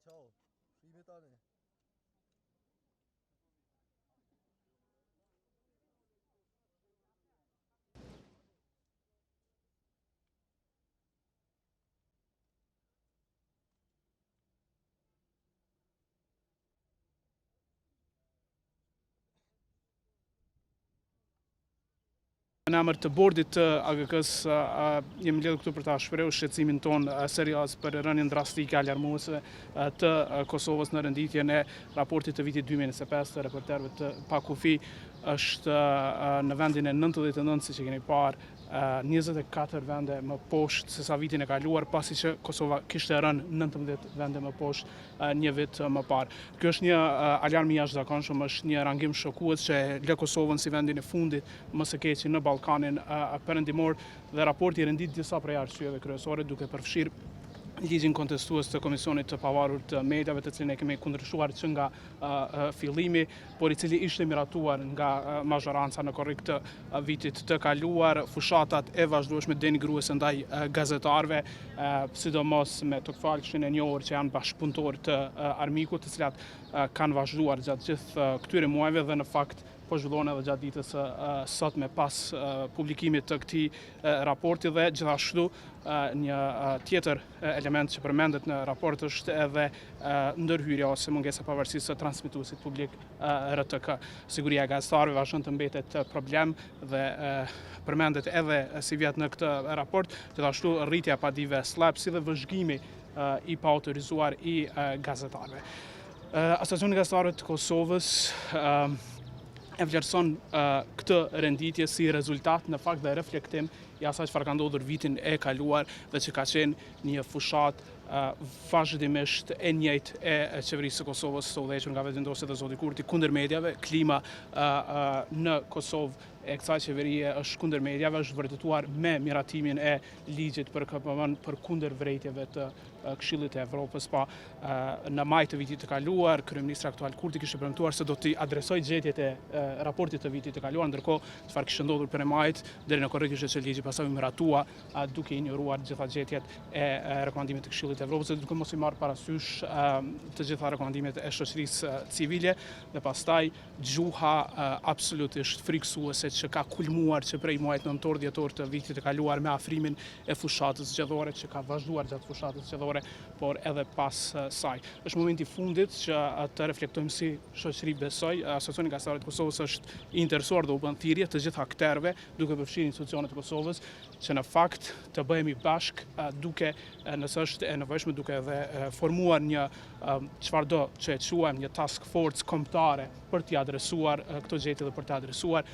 Ciao, shimi tani. Në emër të bordit të AGK-s jemi lidhur këtu për ta shprehur shqetësimin ton serioz për rënien drastike alarmuese të Kosovës në renditjen e raportit të vitit 2025 të reporterëve të pakufi. Është në vendin e 99, siç e keni parë, 24 vende më poshtë se sa vitin e kaluar, pasi që Kosova kishte rënë 19 vende më poshtë një vit më parë. Kjo është një alarm i jashtëzakonshëm, është një rangim shokues që lë Kosovën si vendin e fundit më së keqi në Ballkanin perëndimor, dhe raporti rendit disa prej arsyeve kryesore, duke përfshirë ligjin kontestues të Komisionit të Pavarur të Mediave, të cilin e kemi kundërshtuar që nga fillimi, por i cili ishte miratuar nga mazhoranca në korrik të vitit të kaluar, fushatat e vazhdueshme denigruese ndaj gazetarëve, sidomos me tokfalshin e njohur që janë bashkëpunëtor të armikut, të cilat kanë vazhduar gjatë gjithë këtyre muajve dhe në fakt po zhvillohen edhe gjatë ditës sotme pas publikimit të këtij raporti. Dhe gjithashtu një tjetër element që përmendet në raport është edhe ndërhyrja ose mungesa e pavarësisë së transmetuesit publik RTK. Siguria e gazetarëve vazhdon të mbetet problem dhe përmendet edhe si vjet në këtë raport, gjithashtu rritja e padive slap, si dhe vëzhgimi i paautorizuar i gazetarëve. Asociacioni i gazetarëve të Kosovës e vlerëson këtë renditje si rezultat në fakt dhe reflektim i asaj çfarë ka ndodhur vitin e kaluar dhe që ka qenë një fushat vazhdimisht e njëjtë e qeverisë së Kosovës, së udhëhequr nga vetëvendosja e Zotit Kurti kundër mediave. Klima në Kosovë e kësaj qeverie është kundër mediave, është vërtetuar me miratimin e ligjit për KPM për kundër vrejtjeve të Këshillit të Evropës. Pa në maj të vitit të kaluar, kryeministri aktual Kurti kishte premtuar se do t'i adresoj gjetjet e raportit të vitit të kaluar, ndërkohë çfarë kishte ndodhur prej majit deri në korrik ishte që ligji pastaj u miratua duke injoruar gjitha gjetjet e rekomandimit të Këshillit të Evropës, dhe duke mos i marrë parasysh të gjitha rekomandimet e shoqërisë civile, dhe pastaj gjuha absolutisht frikësuese që ka kulmuar që prej muajit nëntor dhjetor të vitit të kaluar me afrimin e fushatës zgjedhore, që ka vazhduar gjatë fushatës zgjedhore, por edhe pas saj. Është momenti i fundit që të reflektojmë si shoqëri, besoj. Asociacioni i gazetarëve të Kosovës është i interesuar dhe u bën thirrje të gjithë aktorëve, duke përfshirë institucionet e Kosovës, që në fakt të bëhemi bashkë, duke, nëse është e nevojshme, duke edhe formuar një çfarëdo që e quajmë një task force kombëtare për t'i adresuar këto gjetje dhe për t'i adresuar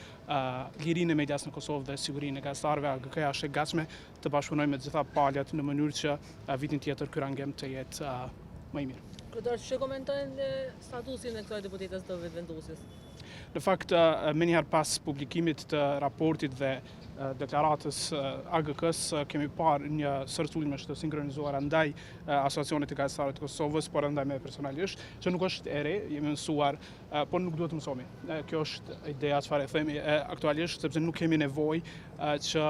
lirinë e medias në Kosovë dhe sigurinë e gazetarëve. AGK-ja është e gatshme të bashkëpunojë me të gjitha palët në mënyrë që vitin tjetër ky rangim të jetë më i mirë. Kryetar, ç'e komentojnë statusin e kësaj deputetes të vetëvendosjes? Në fakt, me njëherë pas publikimit të raportit dhe deklaratës AGK-s, kemi parë një sërculme të sinkronizuar ndaj asociacionit të gazetarëve të Kosovës, por ndaj me personalisht, që nuk është e re, jemi mësuar, por nuk duhet të mësohemi. Kjo është ideja çfarë e themi aktualisht, sepse nuk kemi nevojë që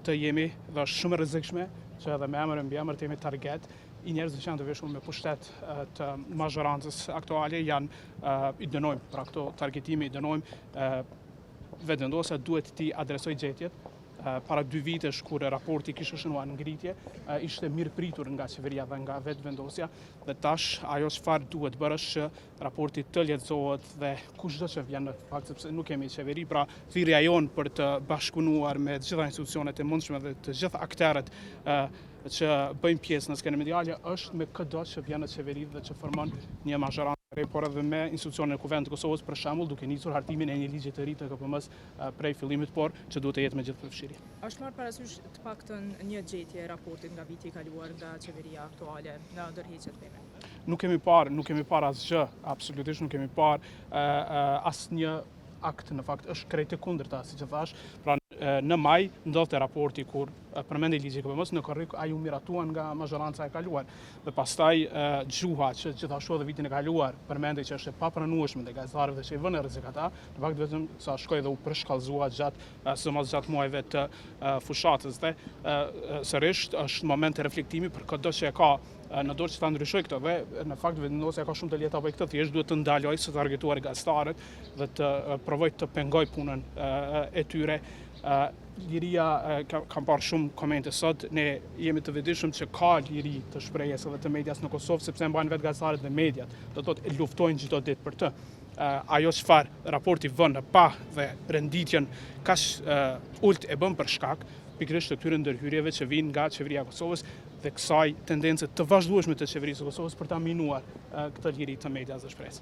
të jemi, dhe është shumë e rrezikshme që edhe me emër e mbiemër të jemi target i njerëzve që janë të veshur me pushtet të mazhorancës aktuale. I dënojmë pra këto targetime, i dënojmë. Vetëvendosja duhet t'i adresoj gjetjet. Para 2 vitesh kur raporti kishte shënuar në ngritje, ishte mirë pritur nga qeveria dhe nga vetëvendosja, dhe tash ajo çfarë duhet bërë është që raporti të lexohet dhe kushdo që vjen në fakt, sepse nuk kemi qeveri, pra thirrja jonë për të bashkëpunuar me të gjitha institucionet e mundshme dhe të gjitha aktorët që bëjmë pjesë në skenën mediale është me çdo që vjen në qeveri dhe që formon një mazhorancë, por edhe me institucionet e Kuvendit të Kosovës, për shembull, duke nisur hartimin e një ligji të ri të KPM-s prej fillimit, por që duhet të jetë me gjithë përfshirje. Është marrë parasysh të paktën një gjetje e raportit nga viti i kaluar nga qeveria aktuale nga ndërheqjet teme? Nuk kemi parë asgjë, absolutisht nuk kemi parë asnjë akt, në fakt është krejt e kundërta, siç e thash. Pra në maj ndodhte raporti kur përmendej ligji KBM-s, në korrik ai u miratuan nga mazhoranca e kaluar. Dhe pastaj gjuha që gjithashtu edhe vitin e kaluar përmendej që është e papranueshme te gazetarëve që i vënë rrezik ata, në fakt vetëm sa shkoi dhe u përshkallëzua sidomos gjatë muajve të fushatës dhe sërish është moment të reflektimi për çdo që e ka në dorë që ta ndryshoj këtë dhe në fakt vendosja ka shumë të lehta për këtë, thjesht duhet të ndaloj së targetuar gazetarët dhe të provoj të pengoj punën e tyre. Liria, kam parë shumë komente sot, ne jemi të vetëdijshëm që ka liri të shprehjes edhe të medias në Kosovë, sepse mbajnë vetë gazetarët dhe mediat, do të thotë luftojnë çdo ditë për të. Ajo çfarë raporti vën pa dhe renditjen kaq ult e bën për shkak pikërisht të këtyre ndërhyrjeve që vijnë nga qeveria e Kosovës dhe kësaj tendence të vazhdueshme të qeverisë së Kosovës për ta minuar këtë liri të medias dhe shprehjes.